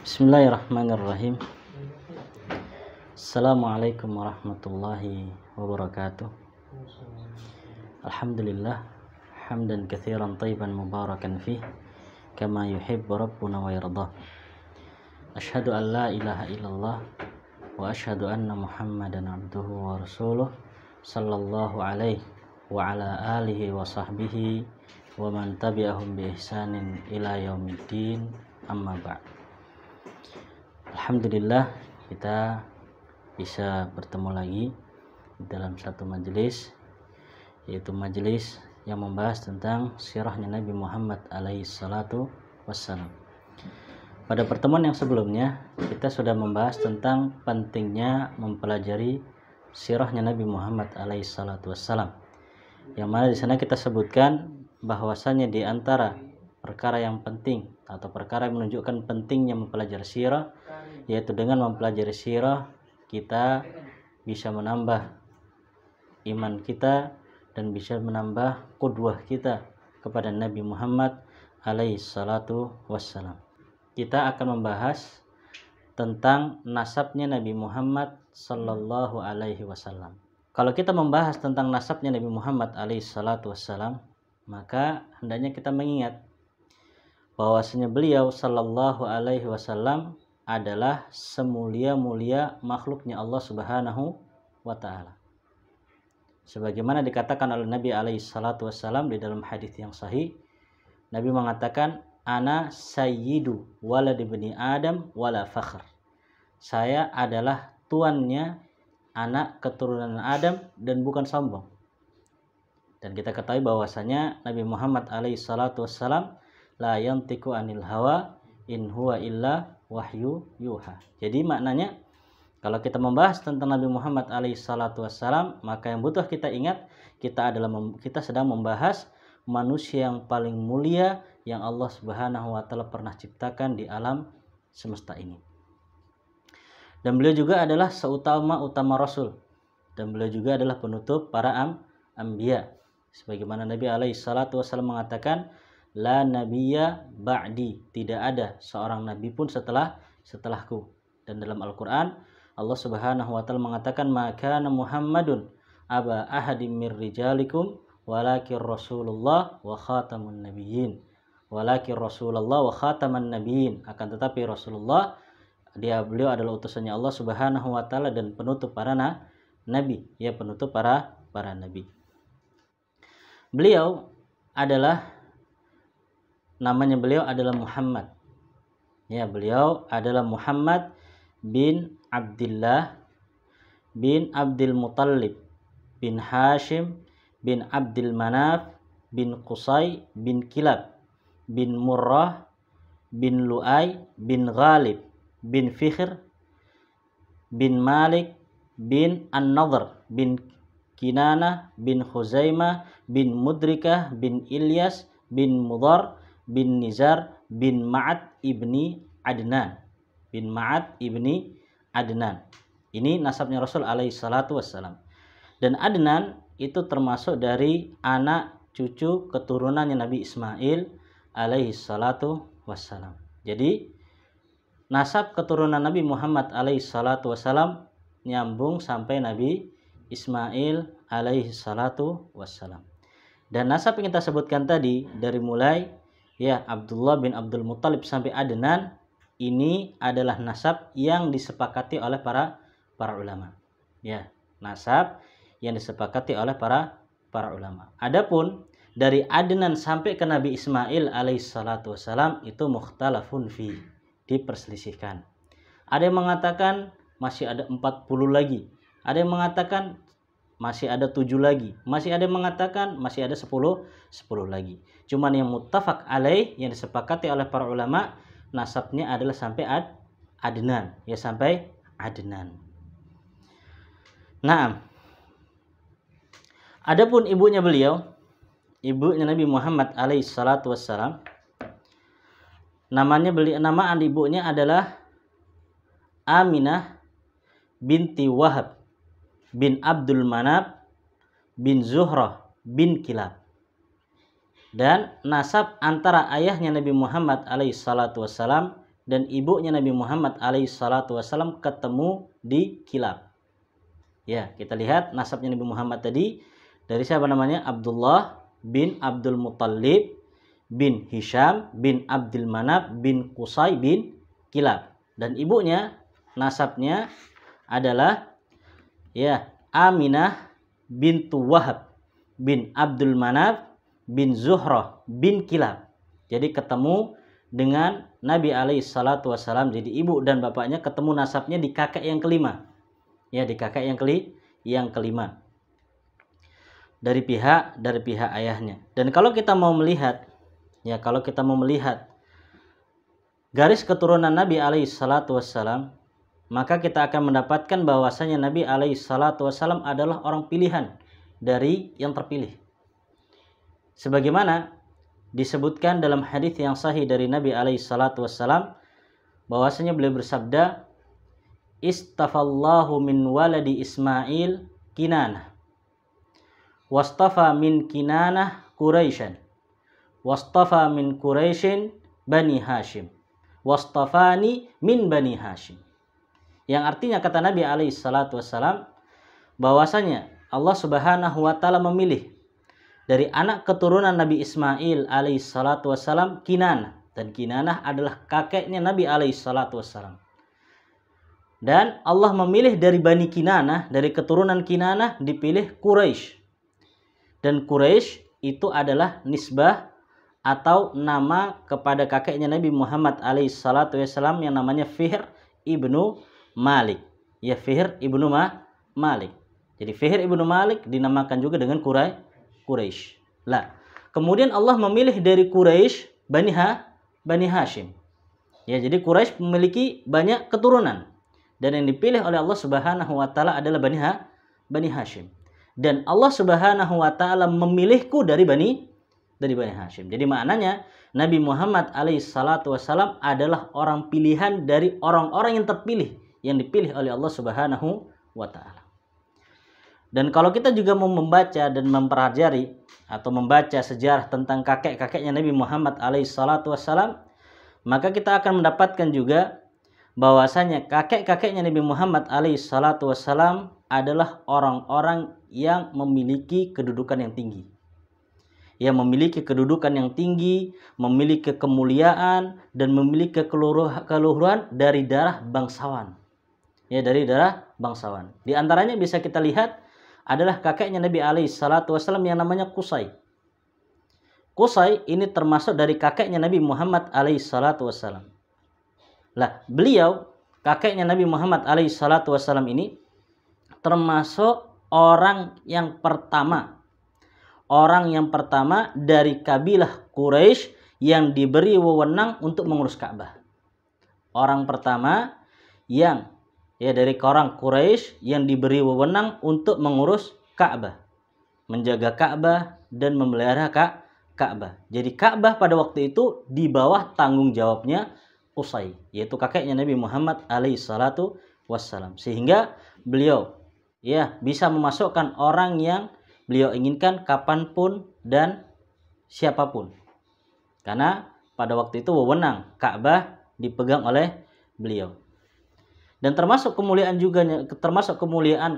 Bismillahirrahmanirrahim. Assalamualaikum warahmatullahi wabarakatuh. Alhamdulillah hamdan katsiran thayyiban mubarakan fih kama yuhibbu rabbuna wa yardah. Asyhadu an la ilaha illallah wa asyhadu anna Muhammadan abduhu wa rasuluh sallallahu alaihi wa ala alihi wa sahbihi wa man tabi'ahum bi ihsanin ila yaumiddin, amma ba'd. Alhamdulillah kita bisa bertemu lagi dalam satu majelis, yaitu majelis yang membahas tentang sirahnya Nabi Muhammad alaihi salatu wassalam. Pada pertemuan yang sebelumnya kita sudah membahas tentang pentingnya mempelajari sirahnya Nabi Muhammad alaihi salatu wassalam, yang mana di sana kita sebutkan bahwasanya di antara perkara yang penting atau perkara yang menunjukkan pentingnya mempelajari sirah, yaitu dengan mempelajari sirah kita bisa menambah iman kita dan bisa menambah qudwah kita kepada Nabi Muhammad alaihi salatu wassalam. Kita akan membahas tentang nasabnya Nabi Muhammad sallallahu alaihi wasallam. Kalau kita membahas tentang nasabnya Nabi Muhammad alaihi salatu wassalam, maka hendaknya kita mengingat bahwasanya beliau sallallahu alaihi wasallam adalah semulia-mulia makhluknya Allah Subhanahu wa taala. Sebagaimana dikatakan oleh Nabi alaihi salatu wassalam di dalam hadis yang sahih, Nabi mengatakan, "Ana sayyidu walad ibni Adam wala fakhr." Saya adalah tuannya anak keturunan Adam dan bukan sombong. Dan kita ketahui bahwasanya Nabi Muhammad alaihi salatu wassalam la yantiqu anil hawa in huwa illa wahyu yuha. Jadi maknanya kalau kita membahas tentang Nabi Muhammad alaihi salatu wassalam, maka yang butuh kita ingat kita sedang membahas manusia yang paling mulia yang Allah Subhanahu wa taala pernah ciptakan di alam semesta ini. Dan beliau juga adalah seutama-utama rasul, dan beliau juga adalah penutup para anbiya. Sebagaimana Nabi alaihi salatu wassalam mengatakan, la nabiyya ba'di, tidak ada seorang nabi pun setelahku. Dan dalam Al-Qur'an Allah Subhanahu wa taala mengatakan, maka Muhammadun aba ahadim mir rijalikum walakin Rasulullah wa khatamun nabiyyin. Walakin Rasulullah wa khataman nabiyyin, akan tetapi Rasulullah beliau adalah utusannya Allah Subhanahu wa taala dan penutup para nabi, ya penutup para nabi. Namanya beliau adalah Muhammad. Ya, beliau adalah Muhammad bin Abdullah bin Abdul Muttalib bin Hashim bin Abdul Manaf bin Qusay bin Kilab bin Murrah bin Lu'ay bin Ghalib bin Fikhr bin Malik bin An-Nadhr bin Kinanah bin Khuzaimah bin Mudrikah bin Ilyas bin Mudhar bin Nizar bin Ma'ad ibni Adnan. Ini nasabnya Rasul alaihi salatu wassalam. Dan Adnan itu termasuk dari anak cucu keturunannya Nabi Ismail alaihi salatu wassalam. Jadi nasab keturunan Nabi Muhammad alaihi salatu wassalam nyambung sampai Nabi Ismail alaihi salatu wassalam. Dan nasab yang kita sebutkan tadi dari mulai Abdullah bin Abdul Muttalib sampai Adnan, ini adalah nasab yang disepakati oleh para ulama. Ya, nasab yang disepakati oleh para ulama. Adapun dari Adnan sampai ke Nabi Ismail alaihi salatu wassalam itu mukhtalafun fi, diperselisihkan. Ada yang mengatakan masih ada 40 lagi. Ada yang mengatakan masih ada 7 lagi. Masih ada yang mengatakan masih ada 10 lagi. Cuman yang muttafaq alaih, yang disepakati oleh para ulama, nasabnya adalah sampai Adnan, ya sampai Adnan. Nah, adapun ibunya Nabi Muhammad alaihi salatu wassalam, nama ibunya adalah Aminah binti Wahab bin Abdul Manaf bin Zuhrah bin Kilab. Dan nasab antara ayahnya Nabi Muhammad alaihi salatu wassalam dan ibunya Nabi Muhammad alaihissalam ketemu di Kilab. Ya, kita lihat nasabnya Nabi Muhammad tadi dari siapa namanya? Abdullah bin Abdul Muttalib bin Hisham bin Abdul Manaf bin Qusay bin Kilab. Dan ibunya nasabnya adalah ya Aminah bintu Wahab bin Abdul Manaf bin Zuhrah bin Kilab. Jadi ketemu dengan Nabi alaihissalam. Jadi ibu dan bapaknya ketemu nasabnya di kakek yang kelima. Ya, di kakek yang kelima. Dari pihak ayahnya. Dan kalau kita mau melihat garis keturunan Nabi alaihissalam, maka kita akan mendapatkan bahwasanya Nabi alaihissalam adalah orang pilihan dari yang terpilih. Sebagaimana disebutkan dalam hadis yang sahih dari Nabi alaihissalam, bahwasanya beliau bersabda, istafallahu min waladi Ismail Kinanah, wastafa min Kinanah Quraisyan, wastafa min Quraisyin Bani Hashim, wastafani min Bani Hashim. Yang artinya kata Nabi alaihissalam, bahwasanya Allah Subhanahu wa taala memilih dari anak keturunan Nabi Ismail alaihissalam Kinanah, dan Kinanah adalah kakeknya Nabi alaihissalam. Dan Allah memilih dari Bani Kinanah, dari keturunan Kinanah dipilih Quraisy. Dan Quraisy itu adalah nisbah atau nama kepada kakeknya Nabi Muhammad alaihissalam yang namanya Fihr ibnu Malik. Ya, Fihr ibnu Malik. Jadi Fihr ibnu Malik dinamakan juga dengan Quraisy. Lah, kemudian Allah memilih dari Quraisy Bani Hashim. Ya, jadi Quraisy memiliki banyak keturunan. Dan yang dipilih oleh Allah Subhanahu wa taala adalah Bani Hashim. Dan Allah Subhanahu wa taala memilihku dari Bani Hashim. Jadi maknanya Nabi Muhammad alaihissalam adalah orang pilihan dari orang-orang yang terpilih, yang dipilih oleh Allah Subhanahu wa taala. Dan kalau kita juga mau membaca dan mempelajari atau membaca sejarah tentang kakek-kakeknya Nabi Muhammad alaihissalam, maka kita akan mendapatkan juga bahwasanya kakek-kakeknya Nabi Muhammad alaihissalam adalah orang-orang yang memiliki kedudukan yang tinggi. Yang memiliki kedudukan yang tinggi, memiliki kemuliaan, dan memiliki keluhuran dari darah bangsawan. Ya, dari darah bangsawan. Di antaranya bisa kita lihat adalah kakeknya Nabi alaihissalam yang namanya Qusay. Qusay ini termasuk dari kakeknya Nabi Muhammad alaihissalam. Lah, beliau kakeknya Nabi Muhammad alaihissalam ini termasuk orang yang pertama dari kabilah Quraisy yang diberi wewenang untuk mengurus Ka'bah. Orang pertama yang dari orang Quraisy yang diberi wewenang untuk mengurus Ka'bah, menjaga Ka'bah dan memelihara Ka'bah. Jadi Ka'bah pada waktu itu di bawah tanggung jawabnya Qusay, yaitu kakeknya Nabi Muhammad alaihissalam. Sehingga beliau bisa memasukkan orang yang beliau inginkan kapanpun dan siapapun. Karena pada waktu itu wewenang Ka'bah dipegang oleh beliau. Dan termasuk kemuliaan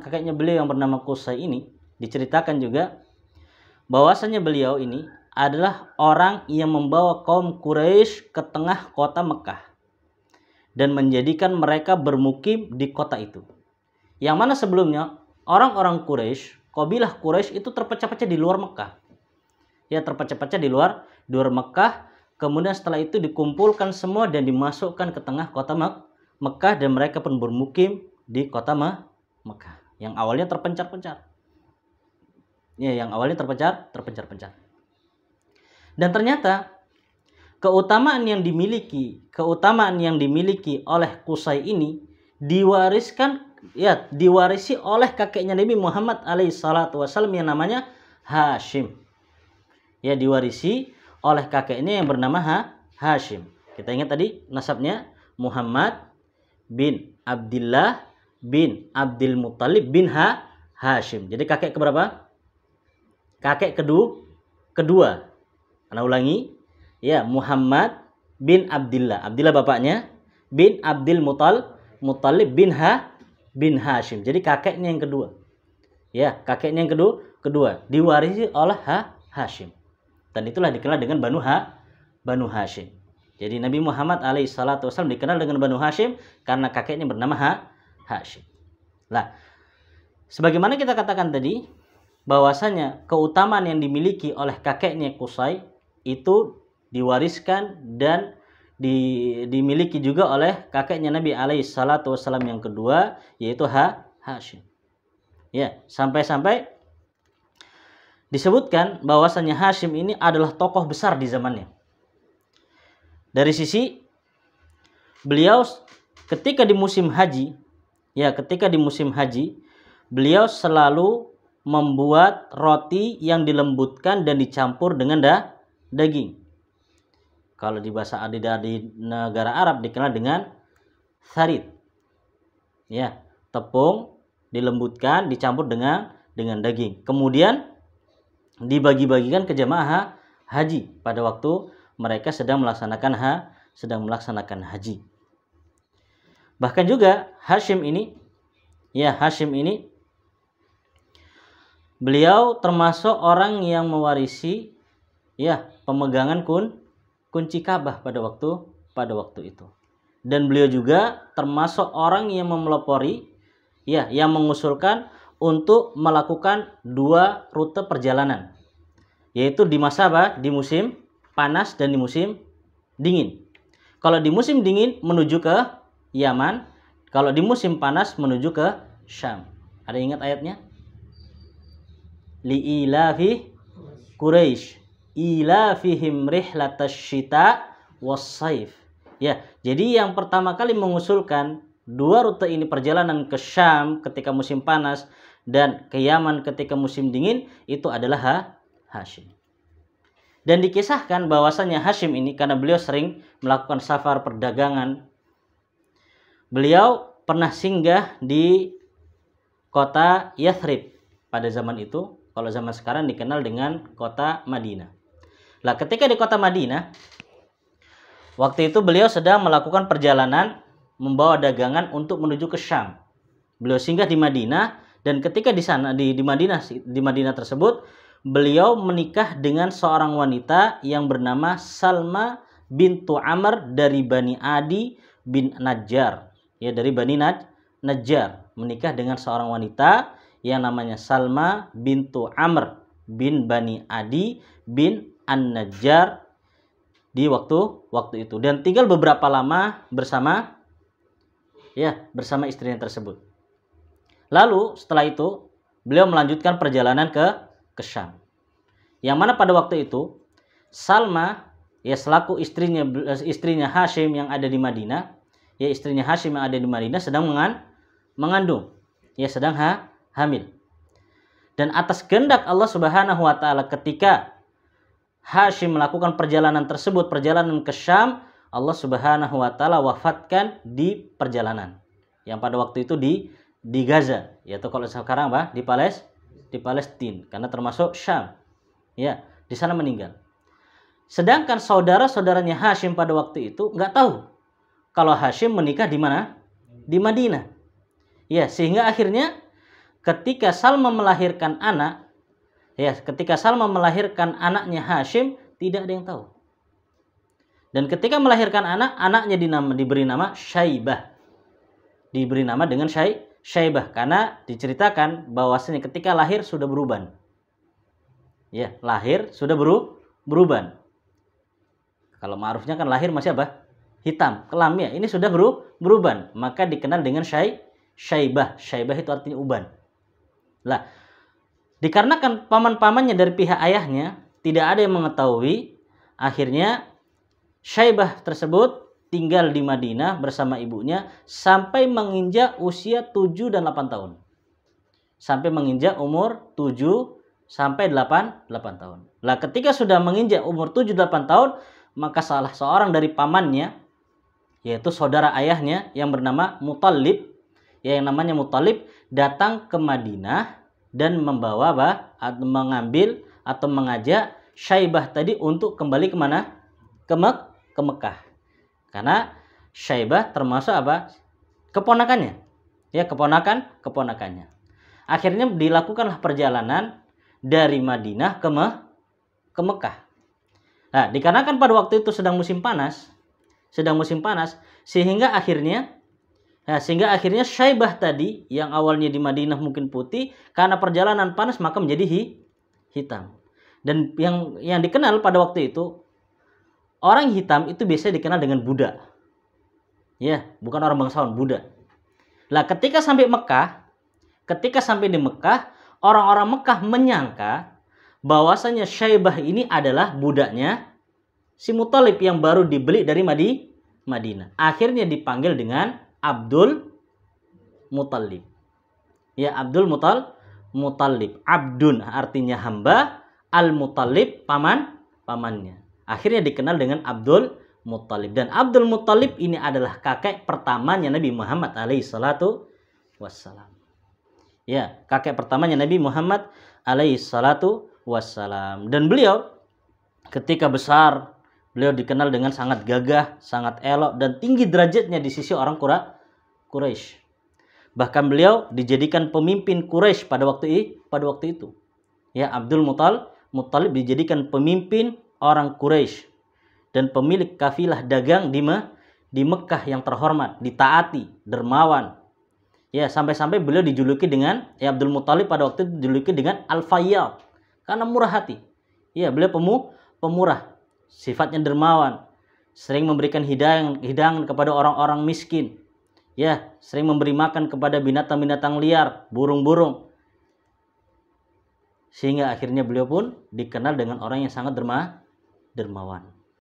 kakeknya beliau yang bernama Qusay ini, diceritakan juga bahwasanya beliau ini adalah orang yang membawa kaum Quraisy ke tengah kota Mekah dan menjadikan mereka bermukim di kota itu. Yang mana sebelumnya orang-orang Quraisy, kabilah Quraisy itu terpecah-pecah di luar Mekah. Ya, terpecah-pecah di luar Mekah. Kemudian setelah itu dikumpulkan semua dan dimasukkan ke tengah kota Mekah, dan mereka pun bermukim di kota Mekah yang awalnya terpencar-pencar. Ya, yang awalnya terpencar-pencar. Dan ternyata keutamaan yang dimiliki oleh Qusay ini diwarisi oleh kakeknya Nabi Muhammad alaihissalam yang namanya Hashim. Ya, diwarisi oleh kakeknya yang bernama Hashim. Kita ingat tadi nasabnya Muhammad bin Abdullah bin Abdul Muttalib bin Hashim. Jadi kakek keberapa? Kakek kedua. Ana ulangi, ya, Muhammad bin Abdullah. Abdullah bapaknya, bin Abdul Muttalib bin Hashim. Jadi kakeknya yang kedua. Ya, kakeknya yang kedua diwarisi oleh Hashim. Dan itulah dikenal dengan Banu Hashim. Jadi Nabi Muhammad alaihissalatu wassalam dikenal dengan Banu Hashim karena kakeknya bernama Hashim. Nah, sebagaimana kita katakan tadi, bahwasanya keutamaan yang dimiliki oleh kakeknya Qusay itu diwariskan dan dimiliki juga oleh kakeknya Nabi alaihissalatu wassalam yang kedua, yaitu Hashim. Ya, sampai-sampai disebutkan bahwasanya Hashim ini adalah tokoh besar di zamannya. Dari sisi beliau ketika di musim haji, beliau selalu membuat roti yang dilembutkan dan dicampur dengan daging. Kalau di bahasa di negara Arab dikenal dengan tharid. Ya, tepung dilembutkan dicampur dengan daging. Kemudian dibagi-bagikan ke jamaah haji pada waktu mereka sedang melaksanakan haji. Bahkan juga Hashim ini beliau termasuk orang yang mewarisi pemegangan kunci Ka'bah pada waktu itu. Dan beliau juga termasuk orang yang memelopori yang mengusulkan untuk melakukan 2 rute perjalanan, yaitu di masa di musim panas dan di musim dingin. Kalau di musim dingin menuju ke Yaman, kalau di musim panas menuju ke Syam. Ada ingat ayatnya? Li'ilafi Quraisy ilafihim rihlatash syita was-saif. Ya, jadi yang pertama kali mengusulkan 2 rute ini perjalanan ke Syam ketika musim panas dan ke Yaman ketika musim dingin itu adalah Hashim. Dan dikisahkan bahwasanya Hashim ini karena beliau sering melakukan safar perdagangan, beliau pernah singgah di kota Yathrib pada zaman itu. Kalau zaman sekarang dikenal dengan kota Madinah. Lah, ketika di kota Madinah, waktu itu beliau sedang melakukan perjalanan membawa dagangan untuk menuju ke Syam. Beliau singgah di Madinah dan ketika di sana di Madinah tersebut, beliau menikah dengan seorang wanita yang bernama Salma bintu Amr dari Bani Adi bin Najjar. Ya, dari Bani Najjar, menikah dengan seorang wanita yang namanya Salma bintu Amr bin Bani Adi bin An-Najjar di waktu itu, dan tinggal beberapa lama bersama istrinya tersebut. Lalu setelah itu beliau melanjutkan perjalanan ke Syam. Yang mana pada waktu itu Salma selaku istrinya Hashim yang ada di Madinah, sedang mengandung, sedang hamil. Dan atas kehendak Allah Subhanahu wa taala ketika Hashim melakukan perjalanan tersebut, perjalanan ke Syam, Allah Subhanahu wa taala wafatkan di perjalanan. Yang pada waktu itu di Gaza, yaitu kalau sekarang di Palestina, karena termasuk Syam. Ya, di sana meninggal. Sedangkan saudara-saudaranya Hashim pada waktu itu nggak tahu kalau Hashim menikah di mana? Di Madinah. Ya, sehingga akhirnya ketika Salma melahirkan anaknya Hashim, tidak ada yang tahu. Dan ketika melahirkan anaknya diberi nama Syaibah. Diberi nama dengan Syaibah karena diceritakan bahwasanya ketika lahir sudah beruban. Ya, lahir sudah beruban. Kalau ma'rufnya kan lahir masih hitam, kelam ya. Ini sudah beruban, maka dikenal dengan Syaibah. Syaibah itu artinya uban. Lah, dikarenakan paman-pamannya dari pihak ayahnya tidak ada yang mengetahui, akhirnya Syaibah tersebut tinggal di Madinah bersama ibunya sampai menginjak usia 7 dan 8 tahun. Sampai menginjak umur 7 sampai 8 tahun. Lah, ketika sudah menginjak umur 7-8 tahun, maka salah seorang dari pamannya, yaitu saudara ayahnya yang bernama Muttalib, yang namanya Muttalib, datang ke Madinah dan mengambil atau mengajak Syaibah tadi untuk kembali kemana? Ke Mekah. Karena Syaibah termasuk apa? Keponakannya. Ya, keponakannya. Akhirnya dilakukanlah perjalanan dari Madinah ke Mekah. Nah, dikarenakan pada waktu itu sedang musim panas, sehingga akhirnya Syaibah tadi yang awalnya di Madinah mungkin putih, karena perjalanan panas maka menjadi hitam. Dan yang dikenal pada waktu itu, orang hitam itu biasanya dikenal dengan Buddha. Ya, bukan orang bangsawan, Buddha. Lah, ketika sampai di Mekah, orang-orang Mekah menyangka bahwasanya Syaibah ini adalah budaknya si Muthalib yang baru dibeli dari Madinah. Akhirnya dipanggil dengan Abdul Muthalib. Ya, Abdul Muthalib. Abdun artinya hamba, Al-Muthalib pamannya. Akhirnya dikenal dengan Abdul Muthalib. Dan Abdul Muthalib ini adalah kakek pertamanya Nabi Muhammad alaihissalatu wassalam. Ya, kakek pertamanya Nabi Muhammad alaihissalatu wassalam. Dan beliau ketika besar, beliau dikenal dengan sangat gagah, sangat elok, dan tinggi derajatnya di sisi orang Quraisy. Bahkan beliau dijadikan pemimpin Quraisy pada waktu itu. Ya, Abdul Muthalib dijadikan pemimpin orang Quraisy dan pemilik kafilah dagang di Mekah yang terhormat, ditaati, dermawan. Ya, sampai-sampai beliau dijuluki dengan Abdul Muthalib pada waktu itu dijuluki dengan Al-Fayyad karena murah hati. Ya, beliau pemurah, sifatnya dermawan, sering memberikan hidangan kepada orang-orang miskin. Ya, sering memberi makan kepada binatang-binatang liar, burung-burung. Sehingga akhirnya beliau pun dikenal dengan orang yang sangat dermawan.